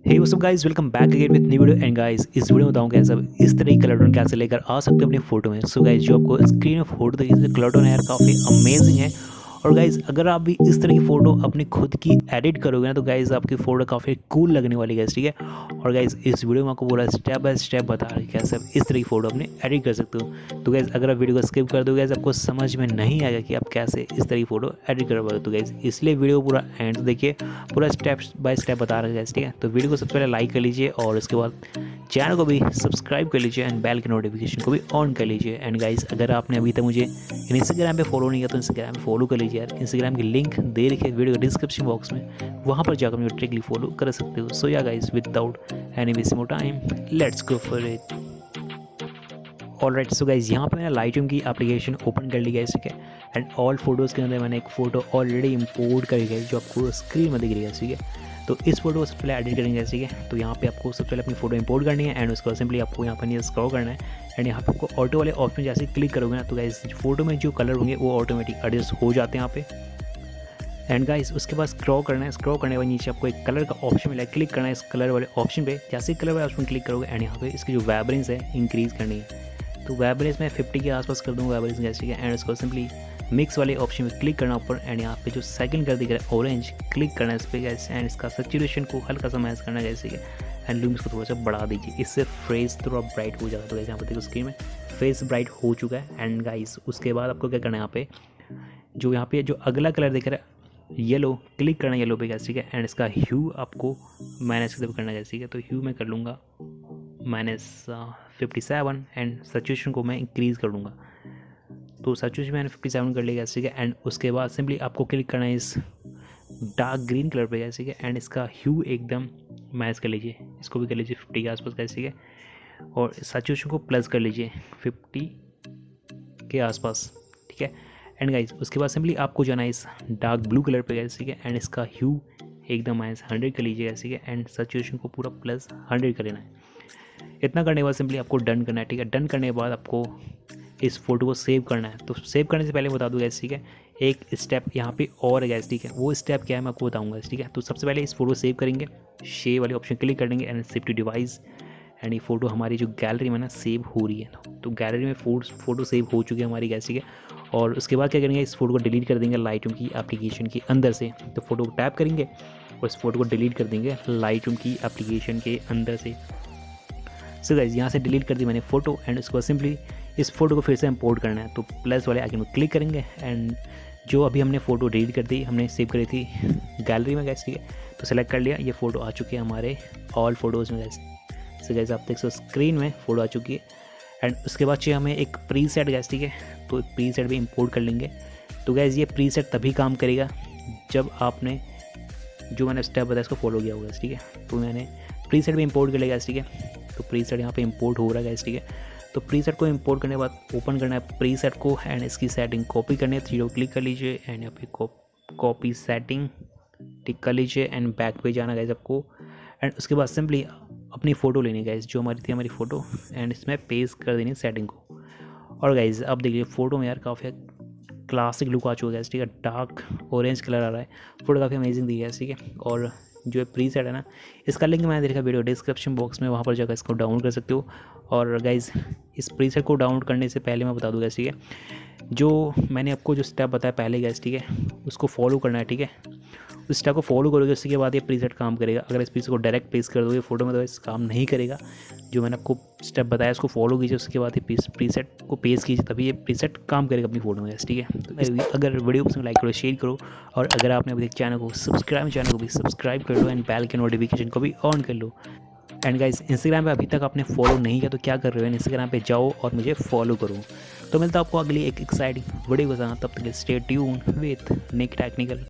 Hey what's up guys, welcome back again with new video. And guys, इस video में बताऊंगा कैसे आप इस तरह की कलर टोन कैसे लेकर आ सकते हो अपनी फोटो में। सो गाइस, जो आपको स्क्रीन में फोटो देखिए कलर टोन है यार काफ़ी अमेजिंग है। और गाइस, अगर आप भी इस तरह की फ़ोटो अपनी खुद की एडिट करोगे ना तो गाइस आपकी फ़ोटो काफ़ी कूल लगने वाली है, ठीक है। और गाइस, इस वीडियो में आपको पूरा स्टेप बाय स्टेप बता रहा है कैसे आप इस तरह की फ़ोटो अपनी एडिट कर सकते हो। तो गाइस, अगर आप वीडियो को स्किप कर दोगे गाइस आपको समझ में नहीं आएगा कि आप कैसे इस तरह की फ़ोटो एडिट कर पाओगे। तो गाइस, इसलिए वीडियो पूरा एंड देखिए, पूरा स्टेप बाय स्टेप बता रहा है गाइस, ठीक है। तो वीडियो को सबसे पहले लाइक कर लीजिए और उसके बाद चैनल को भी सब्सक्राइब कर लीजिए एंड बेल की नोटिफिकेशन को भी ऑन कर लीजिए। एंड गाइस, अगर आपने अभी तक मुझे इंस्टाग्राम पे फॉलो नहीं किया तो इंस्टाग्राम पे फॉलो कर लीजिए यार। इंस्टाग्राम की लिंक दे रखी है वीडियो के डिस्क्रिप्शन बॉक्स में, वहाँ पर जाकर मुझे डायरेक्टली फॉलो कर सकते हो। सो या guys, without any wasting more time, let's go for it. Alright, so guys, यहाँ पे मैंने लाइटरूम की एप्लीकेशन ओपन कर ली है, ठीक है। एंड ऑल फोटोज़ के अंदर मैंने एक फ़ोटो ऑलरेडी इंपोर्ट करी है जो आपको स्क्रीन में दिख रही है, ठीक है। तो इस फोटो को सबसे पहले एडिट करेंगे, ठीक है। तो यहाँ पे आपको सबसे पहले अपनी फोटो इंपोर्ट करनी है एंड उसको सिंपली आपको यहाँ पर नीचे स्क्रॉल करना है। एंड यहाँ पे आपको ऑटो वाले ऑप्शन जैसे क्लिक करोगे ना तो गाइस फोटो में जो कलर होंगे वो ऑटोमेटिक एडजस्ट हो जाते हैं यहाँ पे। एंड गाइस, उसके बाद स्क्रॉल करना है। स्क्रॉल करने के बाद नीचे आपको एक कलर का ऑप्शन मिला है, क्लिक करना है इस कलर वाले ऑप्शन पे। जैसे कलर वाले ऑप्शन क्लिक करोगे एंड यहाँ पे इसकी जो वाइब्रेंस है इंक्रीज़ करनी है। तो वाइब्रेंस मैं 50 के आसपास कर दूँगा वाइब्रेंस गैस, ठीक है। एंड उसको सिंपली मिक्स वाले ऑप्शन में क्लिक करना ऊपर। एंड यहाँ पे जो सेकंड कर दिख रहा है ऑरेंज, क्लिक करना है इस पर गैस। एंड इसका सैचुरेशन को हल्का सा मैच करना है गैस, ठीक है। एंड लूम्स को थोड़ा सा बढ़ा दीजिए, इससे फेस थोड़ा ब्राइट हो जाएगा। तो गैस यहाँ पे देखो स्क्रीन में फेस ब्राइट हो चुका है। एंड गाइस, उसके बाद आपको क्या करना है, यहाँ पे जो अगला कलर दिख रहा है येलो, क्लिक करना है येलो पे गैस, ठीक है। एंड इसका ह्यू आपको माइनस करना है, ठीक है। तो ह्यू मैं कर लूँगा -57 एंड सैचुरेशन को मैं इंक्रीज़ कर लूँगा। तो सैचुरेशन मैंने 57 कर लिया, ठीक है। एंड उसके बाद सिंपली आपको क्लिक करना है इस डार्क ग्रीन कलर पे, ठीक है। एंड इसका ह्यू एकदम मैच कर लीजिए, इसको भी कर लीजिए 50 के आसपास, ठीक है। और सैचुरेशन को प्लस कर लीजिए 50 के आसपास, ठीक है। एंड गाइस, उसके बाद सिंपली आपको जाना है इस डार्क ब्लू कलर पे, ठीक है। एंड इसका ह्यू एकदम -100 कर लीजिएगा, ठीक है। एंड सैचुरेशन को पूरा +100 कर लेना है। इतना करने के बाद सिंपली आपको डन करना है, ठीक है। डन करने के बाद आपको इस फोटो को सेव करना है। तो सेव करने से पहले बता दूँ गैस, ठीक है, एक स्टेप यहाँ पे और है गैस, ठीक है। वो स्टेप क्या है मैं आपको बताऊँगा, ठीक है। तो सबसे पहले इस फोटो सेव करेंगे, शेव वाले ऑप्शन क्लिक करेंगे and save to device. And ये फ़ोटो हमारी जो गैलरी में ना सेव हो रही है। तो गैलरी में फ़ोटो सेव हो चुकी है हमारी गैस, ठीक है। और उसके बाद क्या करेंगे, इस फोटो को डिलीट कर देंगे लाइटरूम की एप्लीकेशन के अंदर से। तो फोटो को टैप करेंगे और इस फोटो को डिलीट कर देंगे लाइटरूम की एप्लीकेशन के अंदर से। सो गाइस, यहाँ से डिलीट कर दी मैंने फ़ोटो। एंड उसको सिंपली इस फोटो को फिर से इंपोर्ट करना है। तो प्लस वाले आइकन में क्लिक करेंगे एंड जो अभी हमने फ़ोटो डिलीट कर दी, हमने सेव करी थी गैलरी में गैस, ठीक है। तो सेलेक्ट कर लिया, ये फ़ोटो आ चुकी है हमारे ऑल फोटोज़ में गैस। सो गैस, आप देख सकते हो स्क्रीन में फ़ोटो आ चुकी है। एंड उसके बाद चाहिए हमें एक प्रीसेट गैस, ठीक है। तो प्रीसेट भी इंपोर्ट कर लेंगे। तो गैस, ये प्रीसेट तभी काम करेगा जब आपने जो मैंने स्टेप बताया इसको फॉलो किया होगा, ठीक है। तो मैंने प्रीसेट भी इंपोर्ट कर लिया गैस, ठीक है। तो प्रीसेट यहाँ पे इंपोर्ट हो रहा है गैस, ठीक है। तो प्रीसेट को इंपोर्ट करने के बाद ओपन करना है प्रीसेट को एंड इसकी सेटिंग कॉपी करनी है। 3 क्लिक कर लीजिए एंड यहाँ पे कॉपी सेटिंग टिक कर लीजिए एंड बैक पे जाना गैस आपको। एंड उसके बाद सिंपली अपनी फ़ोटो लेनी गैस, जो हमारी फ़ोटो, एंड इसमें पेस्ट कर देनी सेटिंग को। और गाइस, अब देखिए फ़ोटो में यार काफ़ी क्लासिक लुक आ चुका है, ठीक है। डार्क ऑरेंज कलर आ रहा है, फ़ोटो काफ़ी अमेजिंग दी है, ठीक है। और जो प्रीसेट है ना, इसका लिंक मैंने देखा वीडियो डिस्क्रिप्शन बॉक्स में, वहाँ पर जाकर इसको डाउनलोड कर सकते हो। और गाइस, इस प्रीसेट को डाउनलोड करने से पहले मैं बता दूँगा, ठीक है, जो मैंने आपको जो स्टेप बताया पहले गैस, ठीक है, उसको फॉलो करना है, ठीक है। उस स्टेप को फॉलो करोगे उसके बाद ये प्रीसेट काम करेगा। अगर इस प्रीसेट को डायरेक्ट पेस्ट कर दोगे फोटो में तो इस काम नहीं करेगा। जो मैंने आपको स्टेप बताया उसको फॉलो कीजिए, उसके बाद ये प्रीसेट को पेस्ट कीजिए, तभी ये प्रीसेट काम करेगा अपनी फोटो में, ठीक है। तो अगर वीडियो पसंद लाइक करो, शेयर करो। और अगर आपने अभी तक चैनल को सब्सक्राइब कर लो एंड बेल के नोटिफिकेशन को भी ऑन कर लो। एंड गाइस, इंस्टाग्राम पे अभी तक आपने फॉलो नहीं किया तो क्या कर रहे हो, इंस्टाग्राम पे जाओ और मुझे फॉलो करो। तो मिलता है आपको अगली एक एक्साइटिंग वीडियो के साथ, तब तक stay tune with Nick technical.